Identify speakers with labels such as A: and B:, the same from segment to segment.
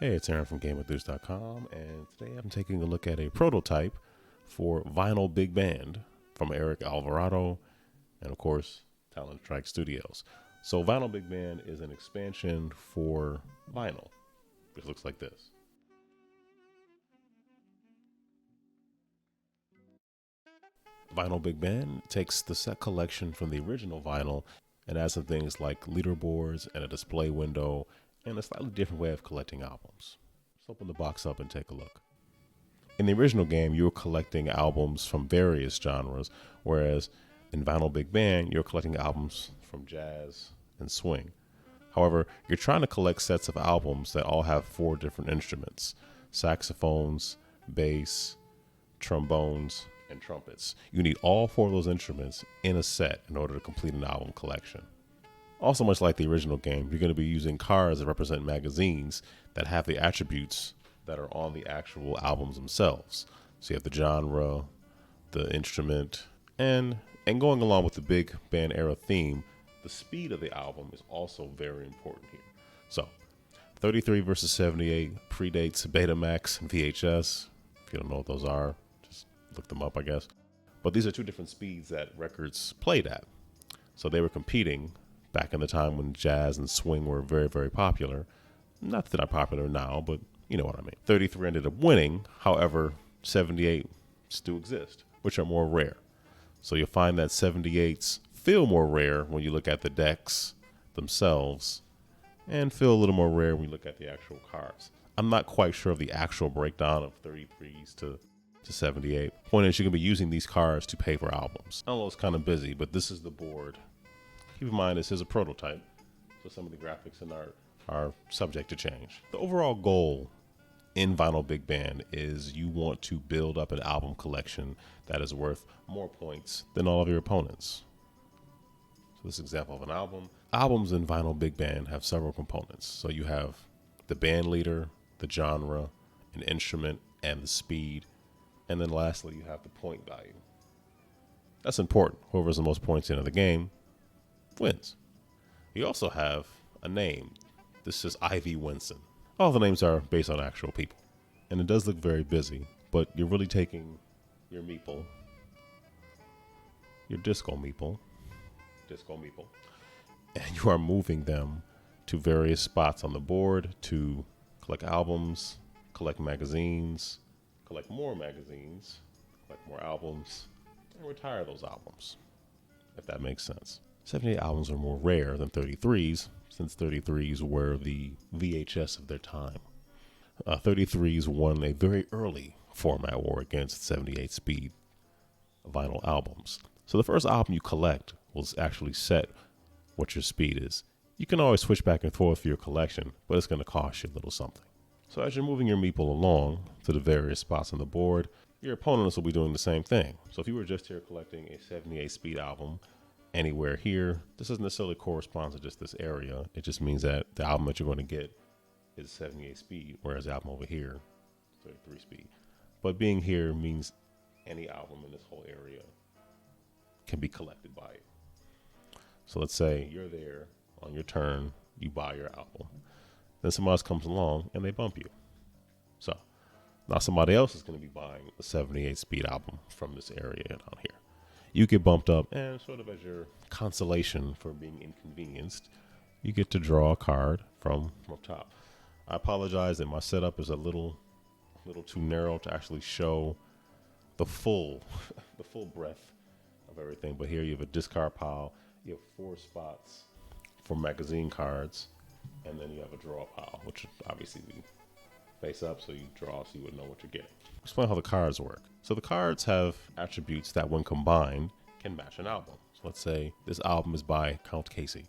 A: Hey, it's Aaron from GameEnthus.com, and today I'm taking a look at a prototype for Vinyl Big Band from Eric Alvarado and, of course, Talon Strike Studios. So Vinyl Big Band is an expansion for vinyl, which looks like this. Vinyl Big Band takes the set collection from the original vinyl and adds some things like leaderboards and a display window and a slightly different way of collecting albums. Let's open the box up and take a look. In the original game, you were collecting albums from various genres, whereas in Vinyl Big Band, you're collecting albums from jazz and swing. However, you're trying to collect sets of albums that all have 4 different instruments: saxophones, bass, trombones, and trumpets. You need all 4 of those instruments in a set in order to complete an album collection. Also, much like the original game, you're going to be using cards that represent magazines that have the attributes that are on the actual albums themselves. So you have the genre, the instrument, and going along with the big band era theme, the speed of the album is also very important here. So 33 versus 78 predates Betamax and VHS. If you don't know what those are, just look them up, I guess. But these are 2 different speeds that records played at. So they were competing back in the time when jazz and swing were very, very popular. Not that they're not popular now, but you know what I mean. 33 ended up winning. However, 78 still exist, which are more rare. So you'll find that 78s feel more rare when you look at the decks themselves and feel a little more rare when you look at the actual cards. I'm not quite sure of the actual breakdown of 33s to 78. Point is, you're going to be using these cards to pay for albums. I know it's kind of busy, but this is the board. Keep in mind, this is a prototype, so some of the graphics and art are subject to change. The overall goal in Vinyl Big Band is you want to build up an album collection that is worth more points than all of your opponents. So this example of an album. Albums in Vinyl Big Band have several components. So you have the band leader, the genre, an instrument, and the speed. And then lastly, you have the point value. That's important. Whoever has the most points in the game wins. You also have a name. This is Ivy Winston. All the names are based on actual people. And it does look very busy, but you're really taking your meeple, your disco meeple, and you are moving them to various spots on the board to collect albums, collect magazines, collect more albums, and retire those albums, if that makes sense. 78 albums are more rare than 33s, since 33s were the VHS of their time. 33s won a very early format war against 78 speed vinyl albums. So the first album you collect will actually set what your speed is. You can always switch back and forth for your collection, but it's going to cost you a little something. So as you're moving your meeple along to the various spots on the board, your opponents will be doing the same thing. So if you were just here collecting a 78 speed album, anywhere here, this doesn't necessarily correspond to just this area. It just means that the album that you're going to get is 78 speed, whereas the album over here, 33 speed. But being here means any album in this whole area can be collected by you. So let's say you're there on your turn, you buy your album. Then somebody else comes along and they bump you. So now somebody else is going to be buying a 78 speed album from this area down here. You get bumped up, and sort of as your consolation for being inconvenienced, you get to draw a card from up top. I apologize that my setup is a little too narrow to actually show the full breadth of everything. But here you have a discard pile. You have 4 spots for magazine cards, and then you have a draw pile, which obviously we face up, so you draw so you would know what you're getting. Explain how the cards work. So the cards have attributes that when combined can match an album. So let's say this album is by Count Casey.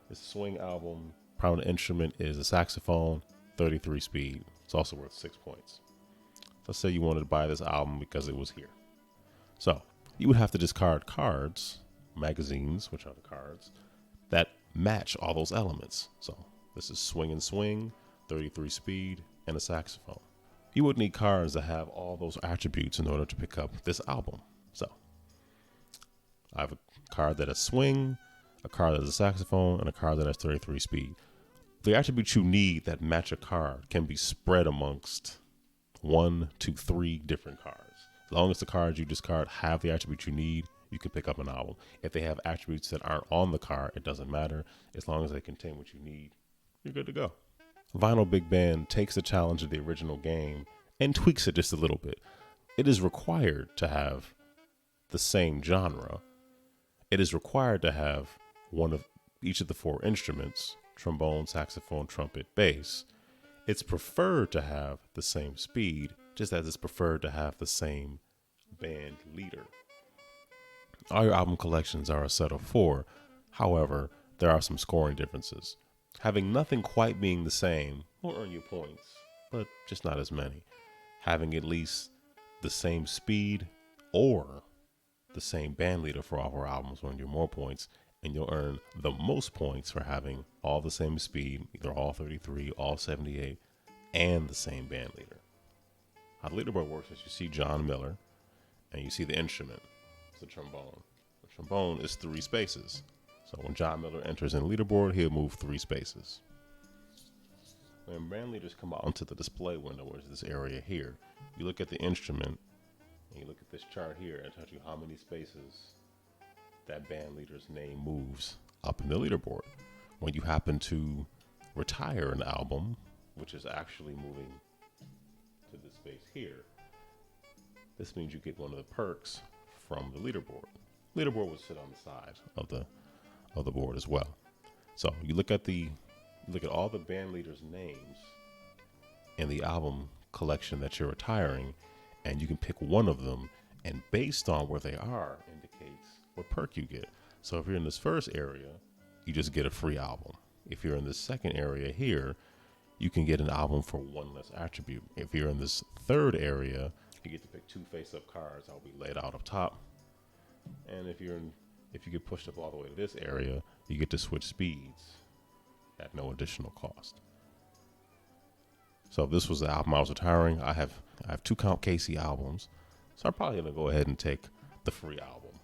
A: This swing album, prominent instrument is a saxophone, 33 speed. It's also worth 6 points. Let's say you wanted to buy this album because it was here. So you would have to discard cards, magazines, which are the cards, that match all those elements. So this is swing and swing, 33 speed, and a saxophone. You would need cards that have all those attributes in order to pick up this album. So I have a card that has swing, a card that has a saxophone, and a card that has 33 speed. The attributes you need that match a card can be spread amongst 1 to 3 different cards. As long as the cards you discard have the attributes you need, you can pick up an album. If they have attributes that aren't on the card, it doesn't matter. As long as they contain what you need, you're good to go. Vinyl Big Band takes the challenge of the original game and tweaks it just a little bit. It is required to have the same genre. It is required to have one of each of the 4 instruments: trombone, saxophone, trumpet, bass. It's preferred to have the same speed, just as it's preferred to have the same band leader. All your album collections are a set of 4. However, there are some scoring differences. Having nothing quite being the same will earn you points, but just not as many. Having at least the same speed or the same band leader for all 4 albums will earn you more points, and you'll earn the most points for having all the same speed, either all 33, all 78, and the same band leader. How the leaderboard works is you see John Miller, and you see the instrument. It's the trombone. The trombone is 3 spaces. So when John Miller enters in the leaderboard, he'll move 3 spaces. When band leaders come out into the display window, which is this area here, you look at the instrument, and you look at this chart here, and it tells you how many spaces that band leader's name moves up in the leaderboard. When you happen to retire an album, which is actually moving to this space here, this means you get one of the perks from the leaderboard. Leaderboard will sit on the side of the board as well. So you look at all the band leaders' names in the album collection that you're retiring, and you can pick one of them, and based on where they are indicates what perk you get. So if you're in this first area, you just get a free album. If you're in this second area here, you can get an album for 1 less attribute. If you're in this third area, you get to pick 2 face-up cards that will be laid out up top. And if you get pushed up all the way to this area, you get to switch speeds at no additional cost. So if this was the album I was retiring, I have 2 Count Casey albums, so I'm probably gonna go ahead and take the free album,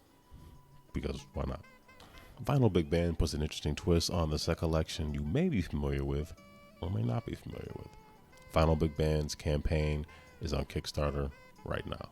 A: because why not? Vinyl Big Band puts an interesting twist on the set collection you may be familiar with or may not be familiar with. Vinyl Big Band's campaign is on Kickstarter right now.